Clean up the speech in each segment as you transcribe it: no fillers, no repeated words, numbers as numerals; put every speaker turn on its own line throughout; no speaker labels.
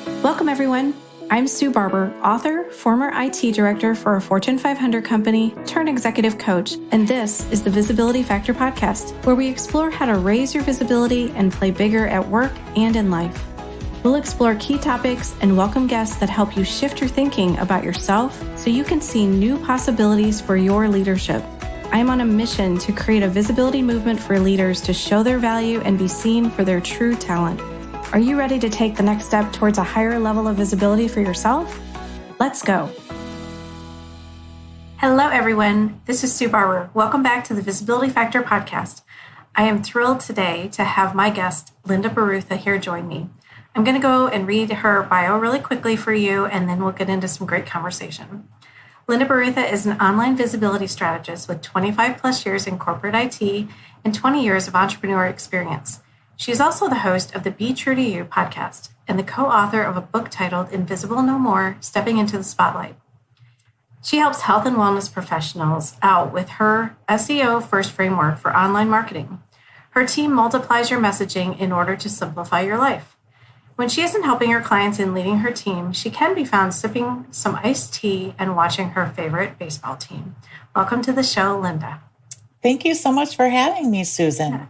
Welcome, everyone. I'm Sue Barber, author, former IT director for a Fortune 500 company, turned executive coach, and this is the Visibility Factor podcast, where we explore how to raise your visibility and play bigger at work and in life. We'll explore key topics and welcome guests that help you shift your thinking about yourself so you can see new possibilities for your leadership. I'm on a mission to create a visibility movement for leaders to show their value and be seen for their true talent. Are you ready to take the next step towards a higher level of visibility for yourself? Let's go. Hello, everyone. This is Sue Barber. Welcome back to the Visibility Factor podcast. I am thrilled today to have my guest, Linda Barutha, here join me. I'm going to go and read her bio really quickly for you, and then we'll get into some great conversation. Linda Barutha is an online visibility strategist with 25 plus years in corporate IT and 20 years of entrepreneur experience. She's also the host of the Be True to You podcast and the co-author of a book titled Invisible No More, Stepping into the Spotlight. She helps health and wellness professionals out with her SEO-First Framework for online marketing. Her team multiplies your messaging in order to simplify your life. When she isn't helping her clients and leading her team, she can be found sipping some iced tea and watching her favorite baseball team. Welcome to the show, Linda.
Thank you so much for having me, Susan.
Yeah.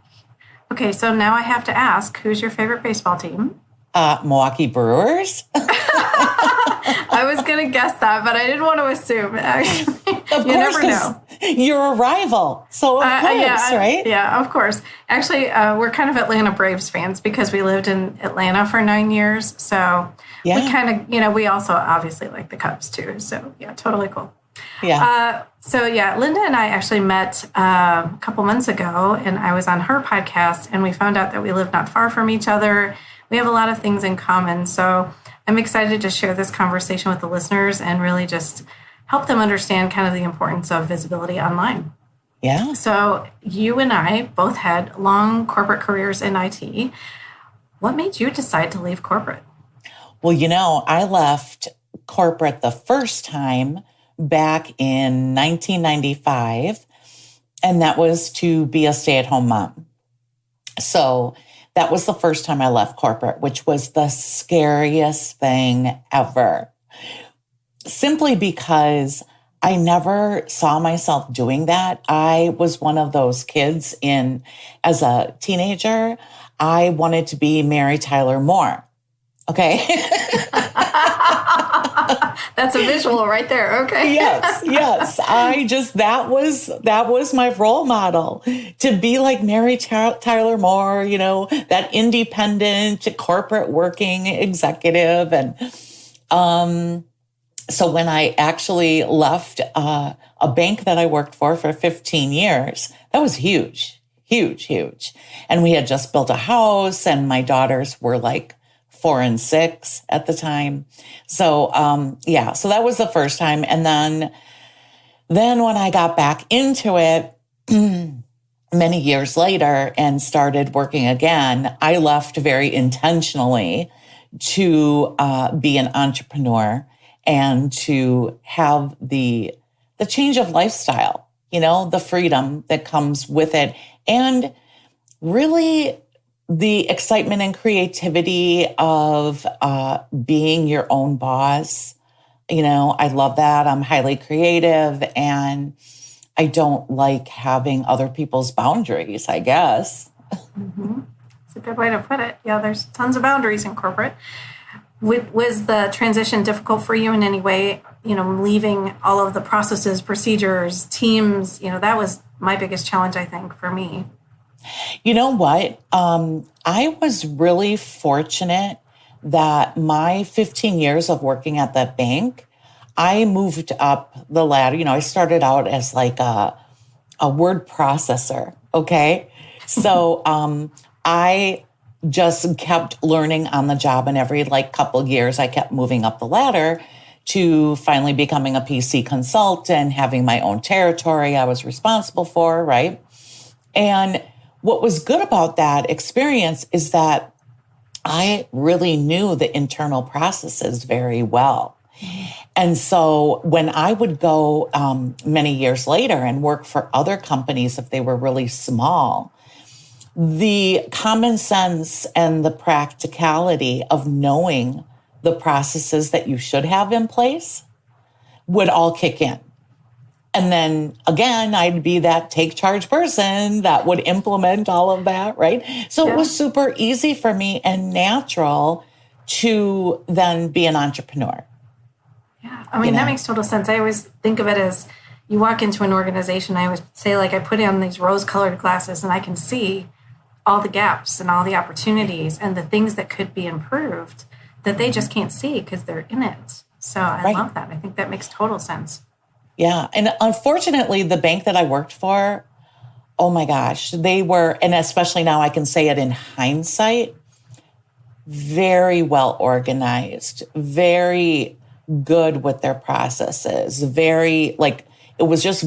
Okay, so now I have to ask, who's your favorite baseball team?
Milwaukee Brewers.
I was going to guess that, but I didn't want to assume.
Of
You
course,
never know.
You're a rival, so of course, right?
Yeah, of course. Actually, we're kind of Atlanta Braves fans because we lived in Atlanta for 9 years. So we kind of, we also obviously like the Cubs too. So yeah, totally cool.
Yeah.
Linda and I actually met a couple months ago, and I was on her podcast, and we found out that we live not far from each other. We have a lot of things in common. So I'm excited to share this conversation with the listeners and really just help them understand kind of the importance of visibility online.
Yeah.
So you and I both had long corporate careers in IT. What made you decide to leave corporate?
Well, I left corporate the first time back in 1995, and that was to be a stay-at-home mom. So that was the first time I left corporate, which was the scariest thing ever. Simply because I never saw myself doing that. I was one of those kids as a teenager, I wanted to be Mary Tyler Moore. Okay.
That's a visual right there. Okay.
Yes. That was my role model, to be like Mary Tyler Moore, that independent corporate working executive. And, so when I actually left a bank that I worked for 15 years, that was huge. And we had just built a house, and my daughters were like 4 and 6 at the time. So, so that was the first time. And then when I got back into it many years later and started working again, I left very intentionally to be an entrepreneur and to have the change of lifestyle, the freedom that comes with it, and really the excitement and creativity of being your own boss. I love that. I'm highly creative, and I don't like having other people's boundaries, I guess.
Mm-hmm. That's a good way to put it. Yeah, there's tons of boundaries in corporate. Was the transition difficult for you in any way? Leaving all of the processes, procedures, teams, that was my biggest challenge, I think, for me.
You know what? I was really fortunate that my 15 years of working at that bank, I moved up the ladder. I started out as like a word processor. Okay. So, I just kept learning on the job, and every couple of years I kept moving up the ladder to finally becoming a PC consultant, having my own territory I was responsible for, right? And what was good about that experience is that I really knew the internal processes very well. And so when I would go many years later and work for other companies, if they were really small, the common sense and the practicality of knowing the processes that you should have in place would all kick in. And then again, I'd be that take charge person that would implement all of that, right? So it was super easy for me and natural to then be an entrepreneur.
Yeah, I mean, that makes total sense. I always think of it as you walk into an organization, I always say, like, I put on these rose-colored glasses and I can see all the gaps and all the opportunities and the things that could be improved that they just can't see because they're in it. So I love that. I think that makes total sense.
Yeah. And unfortunately, the bank that I worked for, oh my gosh, they were, and especially now I can say it in hindsight, very well organized, very good with their processes, very it was just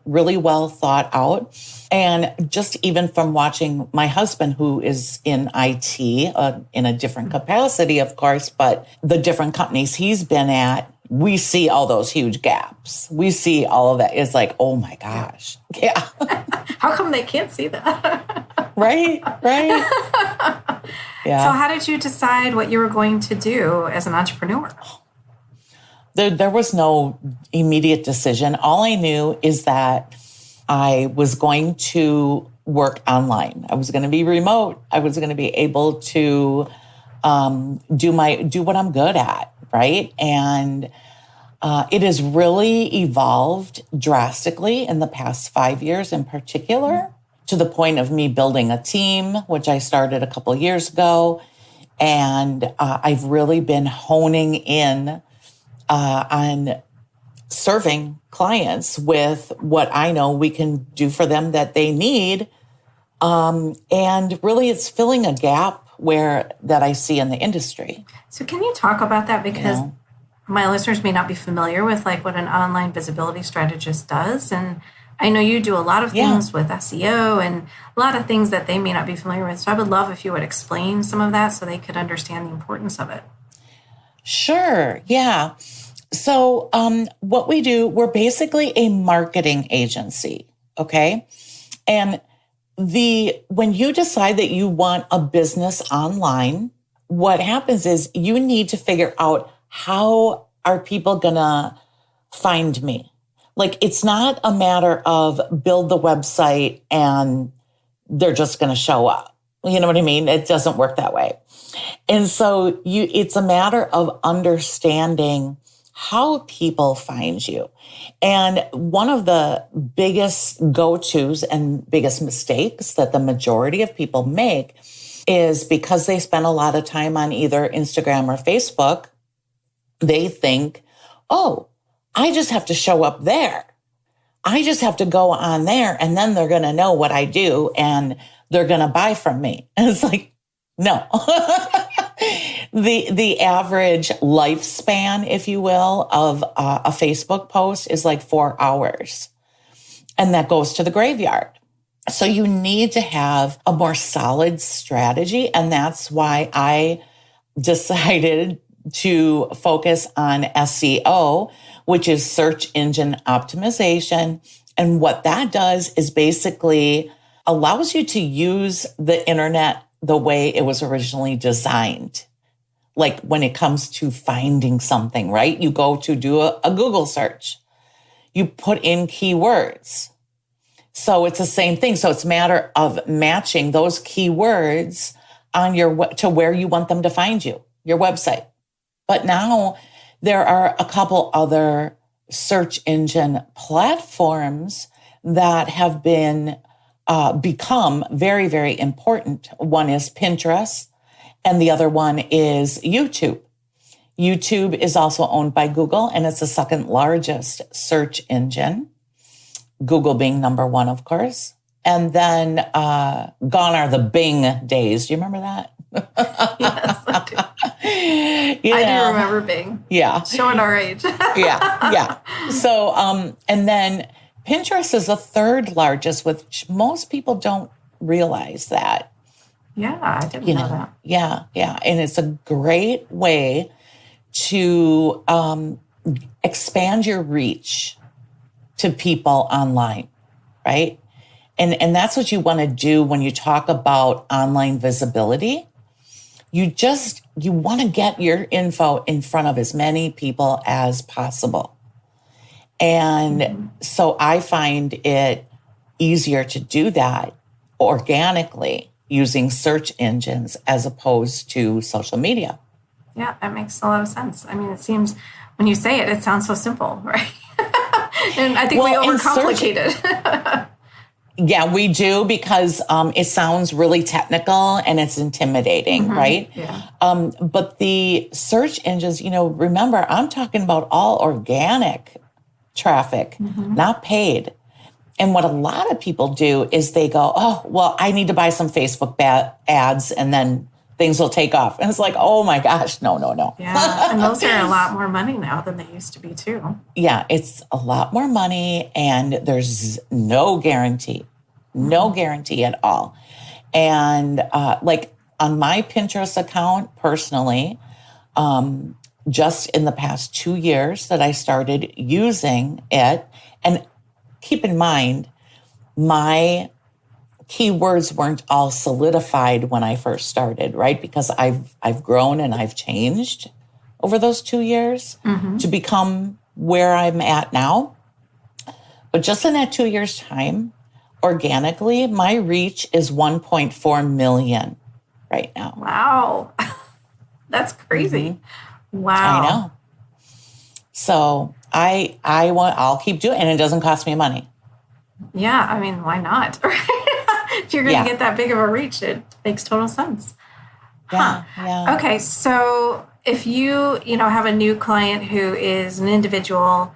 really well thought out. And just even from watching my husband, who is in IT in a different capacity, of course, but the different companies he's been at, we see all those huge gaps. We see all of that. It's like, oh my gosh. Yeah.
How come they can't see that?
Right. Yeah.
So how did you decide what you were going to do as an entrepreneur?
There was no immediate decision. All I knew is that I was going to work online. I was going to be remote. I was going to be able to do what I'm good at, right? And it has really evolved drastically in the past 5 years in particular, to the point of me building a team, which I started a couple of years ago. And I've really been honing in on serving clients with what I know we can do for them that they need. And really it's filling a gap that I see in the industry.
So can you talk about that? Because my listeners may not be familiar with what an online visibility strategist does. And I know you do a lot of things with SEO and a lot of things that they may not be familiar with. So I would love if you would explain some of that so they could understand the importance of it.
Sure. Yeah. So what we do, we're basically a marketing agency. Okay. And when you decide that you want a business online, what happens is you need to figure out, how are people going to find me? It's not a matter of build the website and they're just going to show up. You know what I mean? It doesn't work that way. And so it's a matter of understanding how people find you. And one of the biggest go-tos and biggest mistakes that the majority of people make is, because they spend a lot of time on either Instagram or Facebook, they think, oh, I just have to show up there. I just have to go on there and then they're going to know what I do and they're going to buy from me. And it's like, no. The average lifespan, if you will, of a Facebook post is 4 hours. And that goes to the graveyard. So you need to have a more solid strategy. And that's why I decided to focus on SEO, which is search engine optimization. And what that does is basically allows you to use the internet the way it was originally designed. When it comes to finding something, right? You go to do a Google search. You put in keywords. So it's the same thing. So it's a matter of matching those keywords on to where you want them to find you, your website. But now there are a couple other search engine platforms that have become very, very important. One is Pinterest, and the other one is YouTube. YouTube is also owned by Google, and it's the second largest search engine, Google being number one, of course. And then gone are the Bing days. Do you remember that?
Yes, I do. I do remember Bing.
Yeah.
Showing our age.
Yeah. So, and then Pinterest is the third largest, which most people don't realize that.
Yeah, I didn't know that.
Yeah. And it's a great way to expand your reach to people online, right? And that's what you want to do when you talk about online visibility. You just you want to get your info in front of as many people as possible. And so I find it easier to do that organically using search engines as opposed to social media.
Yeah, that makes a lot of sense. I mean, it seems, when you say it, it sounds so simple, right? And I think we overcomplicate it.
Yeah, we do, because it sounds really technical and it's intimidating, right?
Yeah.
But the search engines, remember, I'm talking about all organic traffic, not paid. And what a lot of people do is they go, oh, well, I need to buy some Facebook ads and then things will take off. And it's like, oh my gosh, no.
Yeah, and those are a lot more money now than they used to be too.
Yeah, it's a lot more money and there's no guarantee at all. And like on my Pinterest account personally, just in the past 2 years that I started using it, and keep in mind, my keywords weren't all solidified when I first started, right? Because I've grown and I've changed over those 2 years to become where I'm at now. But just in that 2 years' time, organically, my reach is 1.4 million right now.
Wow. That's crazy. Wow.
I know. So I'll keep doing it, and it doesn't cost me money.
Yeah, I mean, why not? If you're going to get that big of a reach, it makes total sense.
Yeah.
Okay, so if you have a new client who is an individual,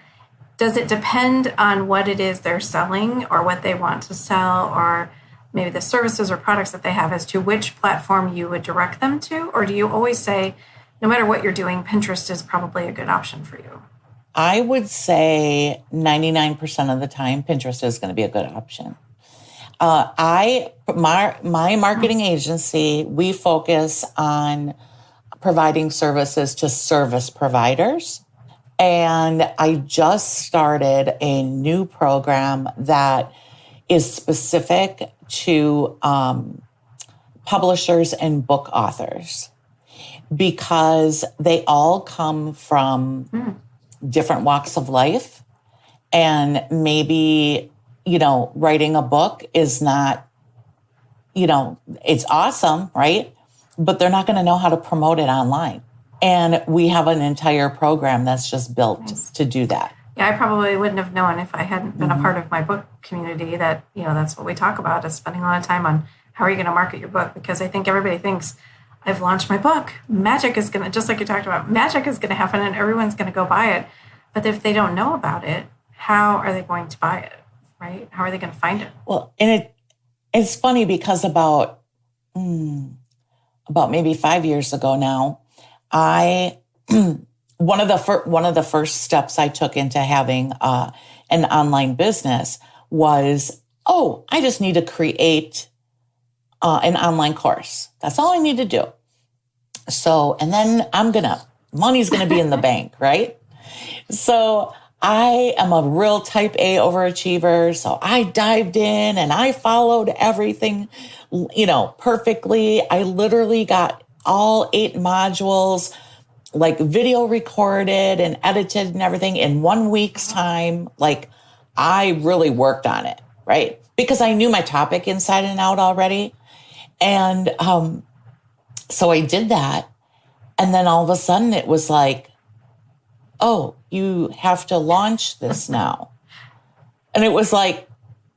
does it depend on what it is they're selling or what they want to sell, or maybe the services or products that they have, as to which platform you would direct them to? Or do you always say, no matter what you're doing, Pinterest is probably a good option for you?
I would say 99% of the time, Pinterest is going to be a good option. My marketing agency, we focus on providing services to service providers. And I just started a new program that is specific to publishers and book authors, because they all come from different walks of life. And maybe, writing a book is not, it's awesome, right? But they're not going to know how to promote it online. And we have an entire program that's just built to do that.
Yeah, I probably wouldn't have known if I hadn't been a part of my book community that, that's what we talk about, is spending a lot of time on how are you going to market your book? Because I think everybody thinks, I've launched my book. Magic is going to, just like you talked about, magic is going to happen and everyone's going to go buy it. But if they don't know about it, how are they going to buy it, right? How are they going to find it?
Well, and it's funny because about maybe 5 years ago now, one of the first steps I took into having an online business was, I just need to create an online course. That's all I need to do. So, and then money's going to be in the bank, right? So I am a real type A overachiever. So I dived in and I followed everything, perfectly. I literally got all 8 modules, like video recorded and edited and everything in 1 week's time. Like, I really worked on it, right? Because I knew my topic inside and out already. And so I did that. And then all of a sudden it was like, you have to launch this now. And it was like,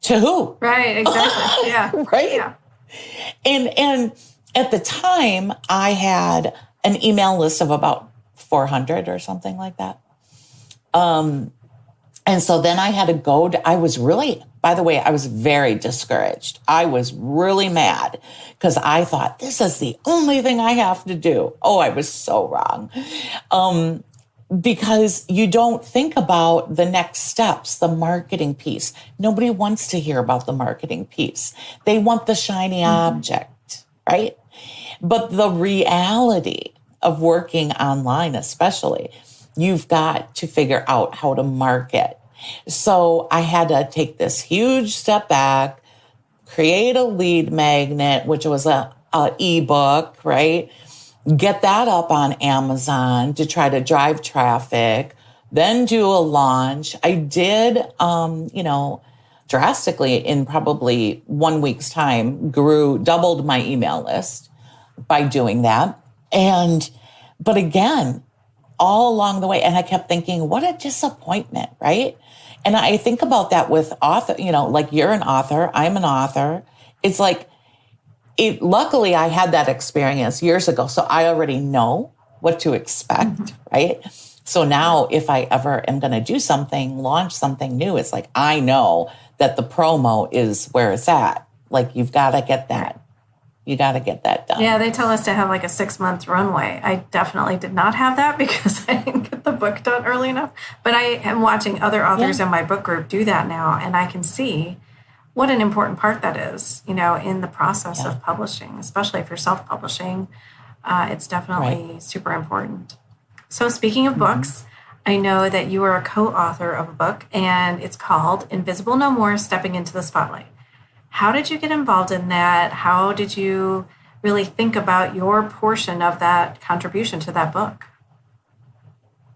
to who?
Right, exactly. Yeah.
Right?
Yeah.
And at the time, I had an email list of about 400 or something like that. And so then I had to go I was very discouraged. I was really mad because I thought, this is the only thing I have to do. Oh, I was so wrong. Because you don't think about the next steps, the marketing piece. Nobody wants to hear about the marketing piece. They want the shiny object, right? But the reality of working online, especially, you've got to figure out how to market. So I had to take this huge step back, create a lead magnet, which was a ebook, right? get that up on Amazon to try to drive traffic, then do a launch. I did, drastically in probably 1 week's time, doubled my email list by doing that. But again, all along the way, and I kept thinking, what a disappointment, right? And I think about that with author, like you're an author, I'm an author. It's like, luckily I had that experience years ago, so I already know what to expect, right? So now if I ever am going to do something, launch something new, it's like, I know that the promo is where it's at. Like, you've got to get that. You got to get that done.
Yeah, they tell us to have like a 6-month runway. I definitely did not have that because I didn't get the book done early enough. But I am watching other authors in my book group do that now, and I can see what an important part that is, in the process of publishing, especially if you're self-publishing. It's definitely super important. So speaking of books, I know that you are a co-author of a book, and it's called Invisible No More, Stepping into the Spotlight. How did you get involved in that? How did you really think about your portion of that contribution to that book?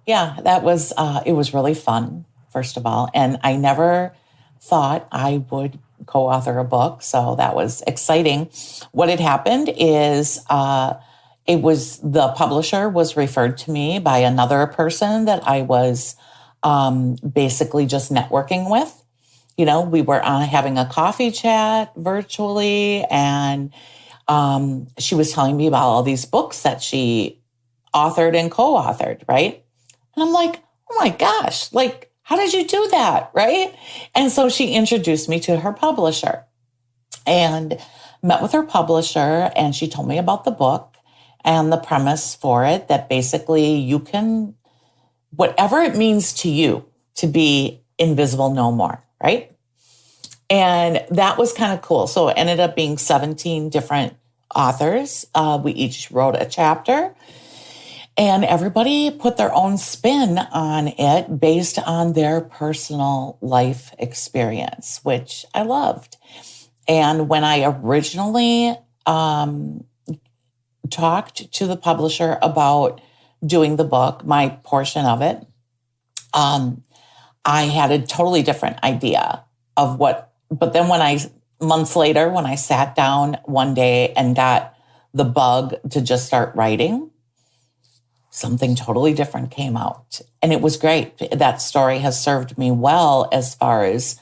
Yeah, that was, it was really fun, first of all. And I never thought I would co-author a book, so that was exciting. What had happened is the publisher was referred to me by another person that I was basically just networking with. We were having a coffee chat virtually, and she was telling me about all these books that she authored and co-authored, right? And I'm like, oh my gosh, like, how did you do that, right? And so she introduced me to her publisher and met with her publisher, and she told me about the book and the premise for it, that basically you can, whatever it means to you to be invisible no more, right? And that was kind of cool. So it ended up being 17 different authors. We each wrote a chapter, and everybody put their own spin on it based on their personal life experience, which I loved. And when I originally talked to the publisher about doing the book, my portion of it, I had a totally different idea of but then months later, when I sat down one day and got the bug to just start writing, something totally different came out. And it was great. That story has served me well as far as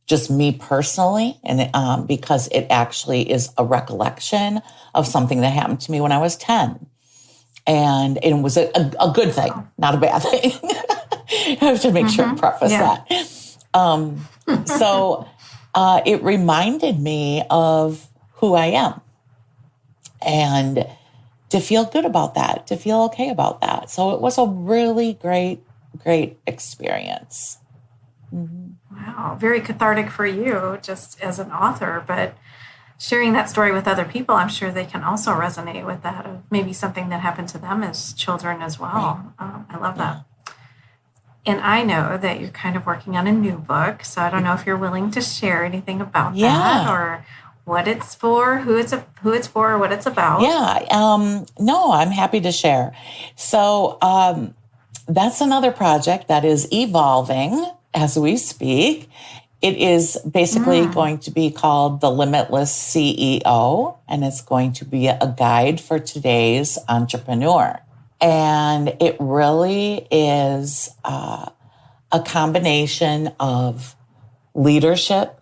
just me personally, and because it actually is a recollection of something that happened to me when I was 10. And it was a good thing, not a bad thing. I have to make sure to preface that. So it reminded me of who I am, and to feel good about that, to feel okay about that. So it was a really great experience.
Wow, very cathartic for you just as an author, but sharing that story with other people, I'm sure they can also resonate with that, of maybe something that happened to them as children as well. Right. I love that. And I know that you're kind of working on a new book, so I don't know if you're willing to share anything about that, or what it's for, who it's for, or what it's about.
Yeah, no, I'm happy to share. So that's another project that is evolving as we speak. It is basically going to be called The Limitless CEO, and it's going to be a guide for today's entrepreneur. And it really is a combination of leadership,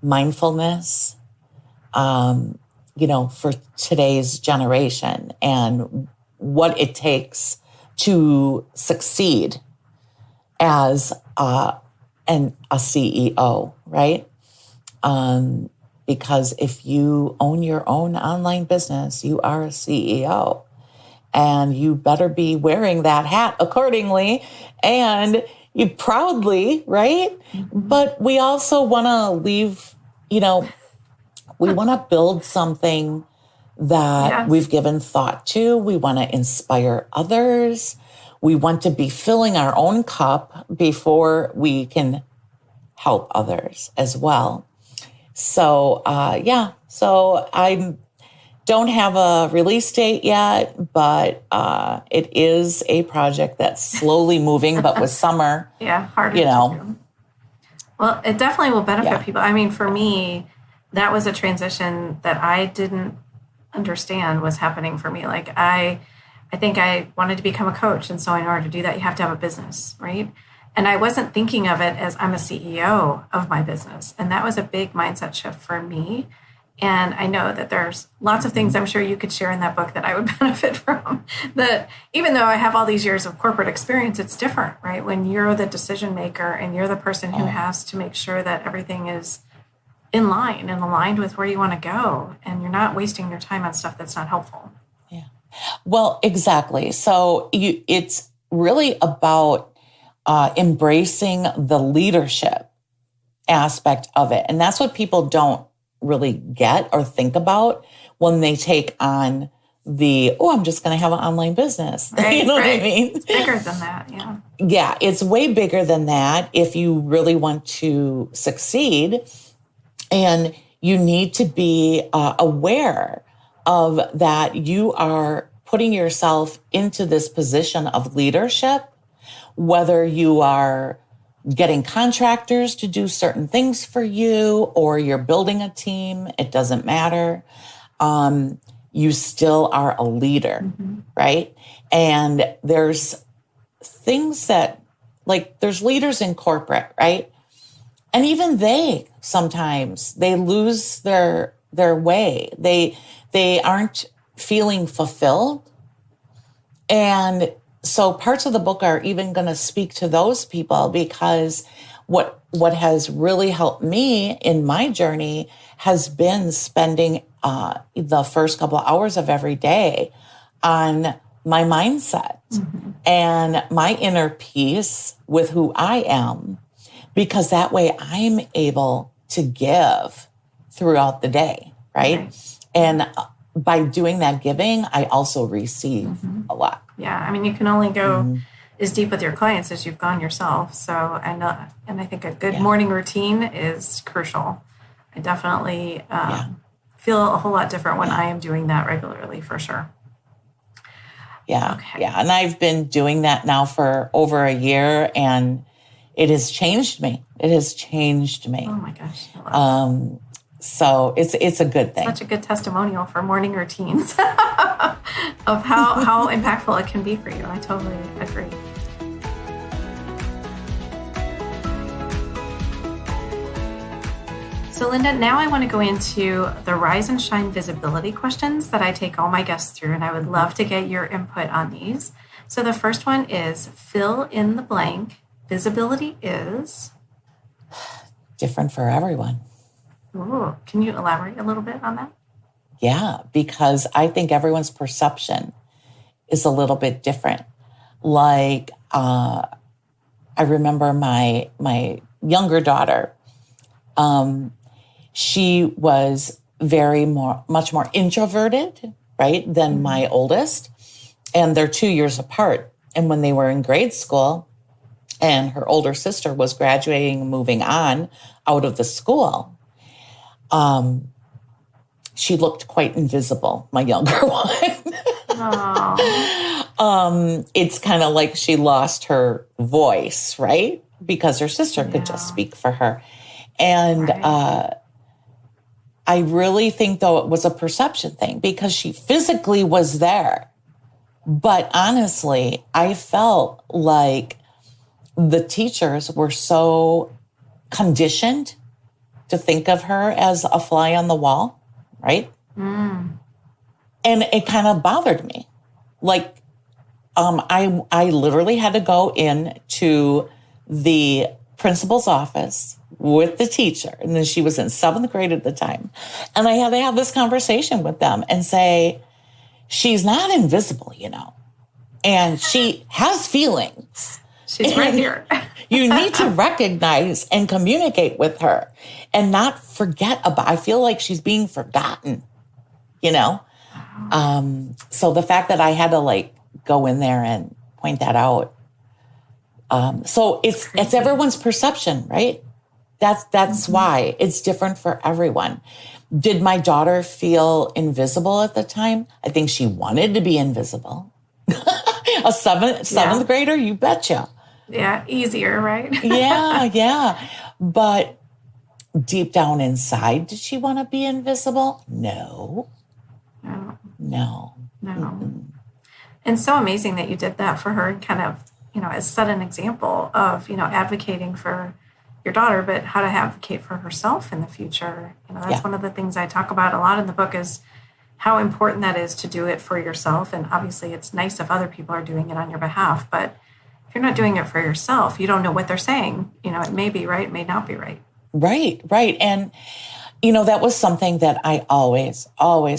mindfulness, for today's generation, and what it takes to succeed as a CEO, right? Because if you own your own online business, you are a CEO, and you better be wearing that hat accordingly, and you proudly, right? But we also want to leave, we want to build something that we've given thought to. We want to inspire others. We want to be filling our own cup before we can help others as well. So, so I'm Don't have a release date yet, but it is a project that's slowly moving, but with summer,
harder to do. Well, it definitely will benefit people. I mean, for me, that was a transition that I didn't understand was happening for me. Like I think I wanted to become a coach. And so in order to do that, you have to have a business, right? And I wasn't thinking of it as I'm a CEO of my business. And that was a big mindset shift for me. And I know that there's lots of things I'm sure you could share in that book that I would benefit from. That even though I have all these years of corporate experience, it's different, right? When you're the decision maker and you're the person who has to make sure that everything is in line and aligned with where you want to go. And you're not wasting your time on stuff that's not helpful.
Yeah. Well, exactly. So it's really about embracing the leadership aspect of it. And that's what people don't really get or think about when they take on I'm just going to have an online business.
Right,
you know what I mean?
It's bigger than that. Yeah.
Yeah. It's way bigger than that if you really want to succeed. And you need to be aware of that you are putting yourself into this position of leadership, whether you are getting contractors to do certain things for you or you're building a team, it doesn't matter. You still are a leader, right? And there's things that, like, there's leaders in corporate, right? And even sometimes they lose their way. They aren't feeling fulfilled. And so parts of the book are even going to speak to those people, because what has really helped me in my journey has been spending the first couple of hours of every day on my mindset and my inner peace with who I am, because that way I'm able to give throughout the day, right? And by doing that giving, I also receive a lot.
Yeah, I mean, you can only go as deep with your clients as you've gone yourself. So, and I think a good morning routine is crucial. I definitely feel a whole lot different when I am doing that regularly, for sure.
Yeah, and I've been doing that now for over a year, and it has changed me.
Oh my gosh. I love it.
So it's a good thing.
Such a good testimonial for morning routines of how impactful it can be for you. I totally agree. So Linda, now I want to go into the Rise and Shine visibility questions that I take all my guests through, and I would love to get your input on these. So the first one is fill in the blank. Visibility is?
Different for everyone.
Ooh, can you elaborate a little bit on that?
Yeah, because I think everyone's perception is a little bit different. Like, I remember my younger daughter. She was much more introverted, right, than my oldest. And they're 2 years apart. And when they were in grade school and her older sister was graduating and moving on out of the school, she looked quite invisible, my younger one. It's kind of like she lost her voice, right? Because her sister could just speak for her. And I really think, though, it was a perception thing, because she physically was there. But honestly, I felt like the teachers were so conditioned to think of her as a fly on the wall, right? And it kind of bothered me. Like, I literally had to go into the principal's office with the teacher, and then she was in 7th grade at the time. And I had to have this conversation with them and say, she's not invisible, and she has feelings.
She's right here.
You need to recognize and communicate with her and not forget about. I feel like she's being forgotten, So the fact that I had to go in there and point that out. So it's everyone's perception, right? That's why it's different for everyone. Did my daughter feel invisible at the time? I think she wanted to be invisible. A seventh grader, you betcha.
Yeah, easier, right?
Yeah. But deep down inside, did she want to be invisible? No.
Mm-mm. And so amazing that you did that for her and kind of, as set an example of, advocating for your daughter, but how to advocate for herself in the future. That's one of the things I talk about a lot in the book is how important that is to do it for yourself. And obviously it's nice if other people are doing it on your behalf, but if you're not doing it for yourself, you don't know what they're saying. It may be right, it may not be right.
Right. And, that was something that I always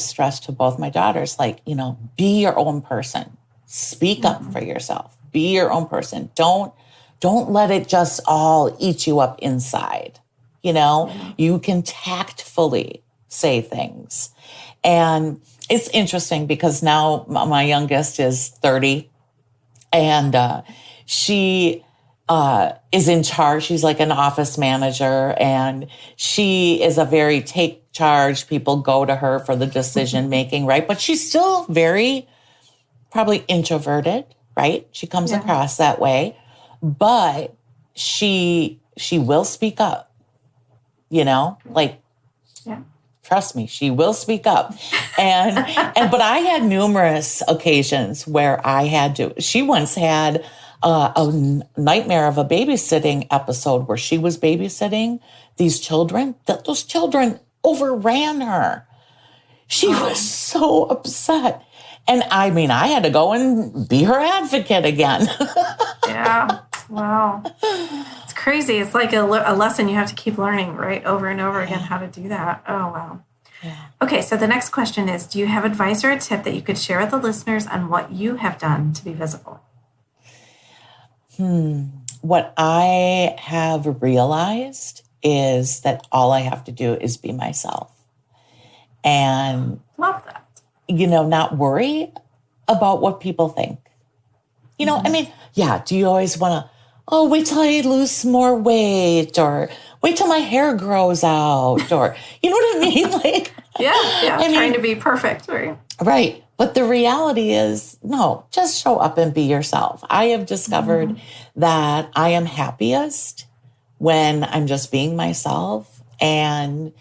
stressed to both my daughters, like, be your own person, speak up for yourself, be your own person. Don't let it just all eat you up inside. You can tactfully say things. And it's interesting because now my youngest is 30 and she is in charge. She's like an office manager and she is a very take charge. People go to her for the decision making, right? But she's still very probably introverted, right? She comes across that way, but she will speak up, trust me, she will speak up. But I had numerous occasions where she once had a nightmare of a babysitting episode where she was babysitting these children, that those children overran her. She was so upset. And I had to go and be her advocate again.
Yeah. Wow. It's crazy. It's like a lesson you have to keep learning, right? Over and over again, how to do that. Oh, wow. Yeah. Okay. So the next question is, do you have advice or a tip that you could share with the listeners on what you have done to be visible?
What I have realized is that all I have to do is be myself. And
love that.
Not worry about what people think. Do you always want to, wait till I lose more weight or wait till my hair grows out or, you know what I mean? Like,
trying to be perfect, right?
Right. But the reality is, no, just show up and be yourself. I have discovered that I am happiest when I'm just being myself and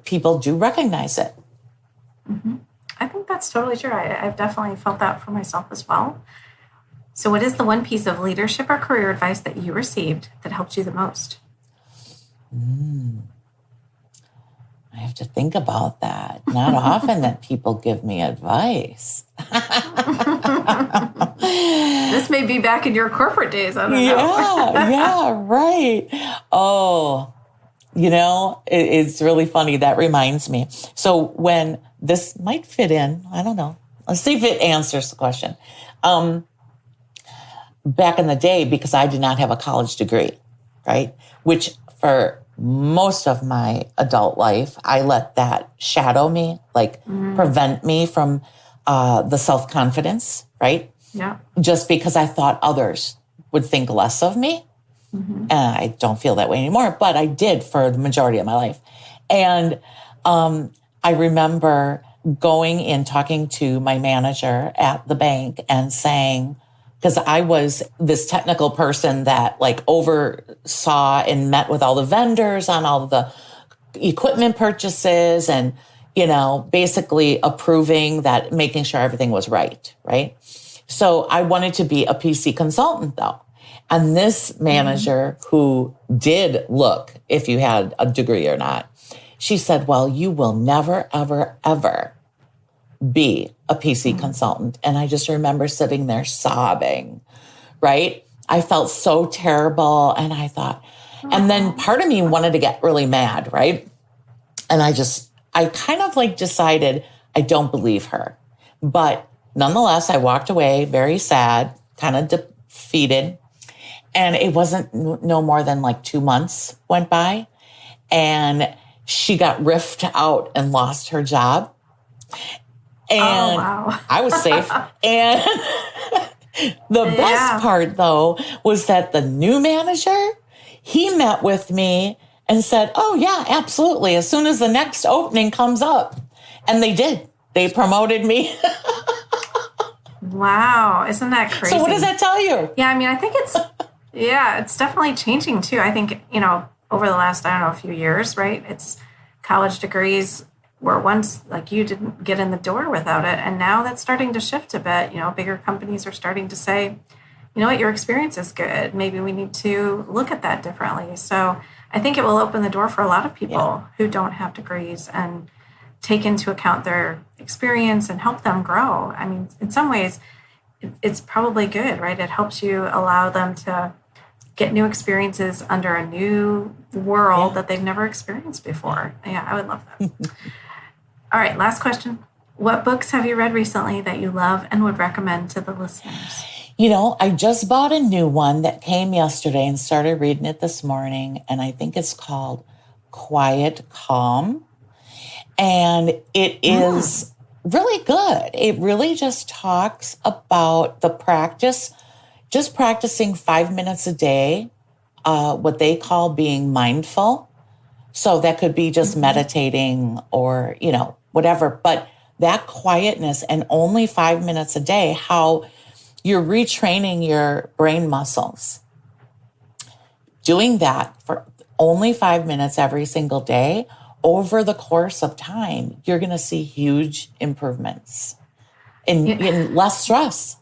people do recognize it.
Mm-hmm. I think that's totally true. I've definitely felt that for myself as well. So what is the one piece of leadership or career advice that you received that helped you the most?
I have to think about that. Not often that people give me advice.
This may be back in your corporate days. I don't know.
Yeah, right. Oh, it's really funny. That reminds me. So when this might fit in, I don't know. Let's see if it answers the question. Back in the day, because I did not have a college degree, right? Which for most of my adult life, I let that shadow me, prevent me from the self-confidence, right?
Yeah. Just
because I thought others would think less of me. And I don't feel that way anymore, but I did for the majority of my life. And I remember going in, talking to my manager at the bank and saying, because I was this technical person that oversaw and met with all the vendors on all of the equipment purchases and, basically approving that, making sure everything was right. So I wanted to be a PC consultant though. And this manager who did look if you had a degree or not, she said, well, you will never, ever, ever be a PC consultant. And I just remember sitting there sobbing, right? I felt so terrible. And I thought, and then part of me wanted to get really mad, right? And I kind of decided I don't believe her. But nonetheless, I walked away very sad, kind of defeated. And it wasn't no more than 2 months went by. And she got riffed out and lost her job. And I was safe. And the best part, though, was that the new manager, he met with me and said, oh, yeah, absolutely. As soon as the next opening comes up. And they did. They promoted me.
Wow. Isn't that crazy?
So what does that tell you?
Yeah, I mean, I think it's definitely changing too. I think, over the last, a few years, right? It's college degrees were once like you didn't get in the door without it. And now that's starting to shift a bit. Bigger companies are starting to say, you know what, your experience is good. Maybe we need to look at that differently. So I think it will open the door for a lot of people who don't have degrees and take into account their experience and help them grow. I mean, in some ways, it's probably good, right? It helps you allow them to get new experiences under a new world that they've never experienced before. Yeah, I would love that. All right, last question. What books have you read recently that you love and would recommend to the listeners?
I just bought a new one that came yesterday and started reading it this morning. And I think it's called Quiet Calm. And it is really good. It really just talks about the practice, just practicing 5 minutes a day, what they call being mindful. So that could be just meditating or, whatever. But that quietness and only 5 minutes a day, how you're retraining your brain muscles. Doing that for only 5 minutes every single day, over the course of time, you're going to see huge improvements in less stress.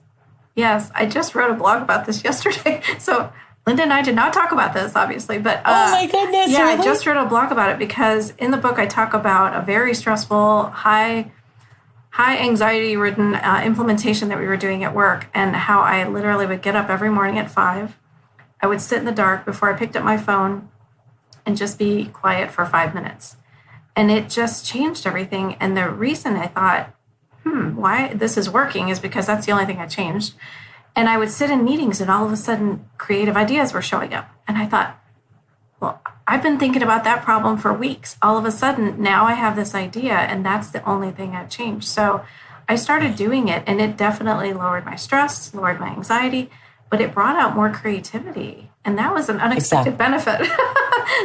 Yes, I just wrote a blog about this yesterday. So Linda and I did not talk about this, obviously, but
oh my goodness,
yeah,
really?
I just wrote a blog about it because in the book I talk about a very stressful, high anxiety-ridden implementation that we were doing at work, and how I literally would get up every morning at 5. I would sit in the dark before I picked up my phone and just be quiet for 5 minutes. And it just changed everything. And the reason I thought, why this is working is because that's the only thing I changed. And I would sit in meetings and all of a sudden creative ideas were showing up. And I thought, well, I've been thinking about that problem for weeks. All of a sudden, now I have this idea, and that's the only thing I've changed. So I started doing it, and it definitely lowered my stress, lowered my anxiety, but it brought out more creativity. And that was an unexpected benefit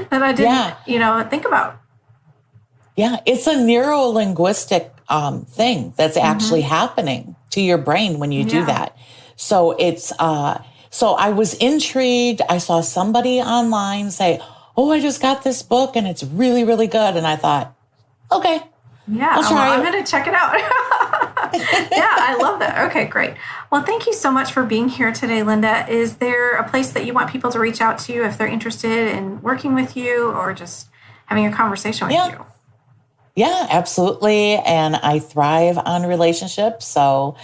that I didn't, think about.
Yeah, it's a neuro-linguistic thing that's actually happening to your brain when you do that. So it's, so I was intrigued. I saw somebody online say, oh, I just got this book and it's really, really good. And I thought, okay.
Yeah, I'm going to check it out. Yeah, I love that. Okay, great. Well, thank you so much for being here today, Linda. Is there a place that you want people to reach out to you if they're interested in working with you or just having a conversation with you?
Yeah, absolutely. And I thrive on relationships. So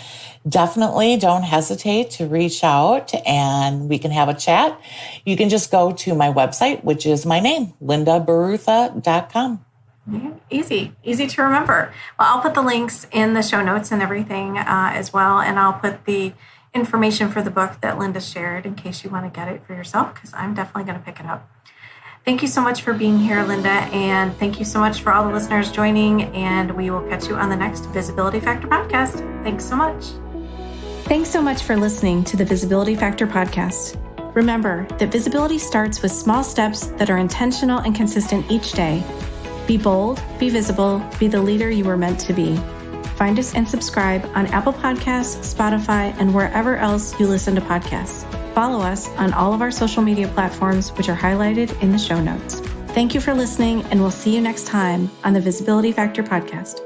definitely don't hesitate to reach out and we can have a chat. You can just go to my website, which is my name, lindabarutha.com.
Yeah, easy to remember. Well, I'll put the links in the show notes and everything as well. And I'll put the information for the book that Linda shared in case you want to get it for yourself, because I'm definitely going to pick it up. Thank you so much for being here, Linda, and thank you so much for all the listeners joining, and we will catch you on the next Visibility Factor podcast. Thanks so much. Thanks so much for listening to the Visibility Factor podcast. Remember that visibility starts with small steps that are intentional and consistent each day. Be bold, be visible, be the leader you were meant to be. Find us and subscribe on Apple Podcasts, Spotify, and wherever else you listen to podcasts. Follow us on all of our social media platforms, which are highlighted in the show notes. Thank you for listening, and we'll see you next time on the Visibility Factor podcast.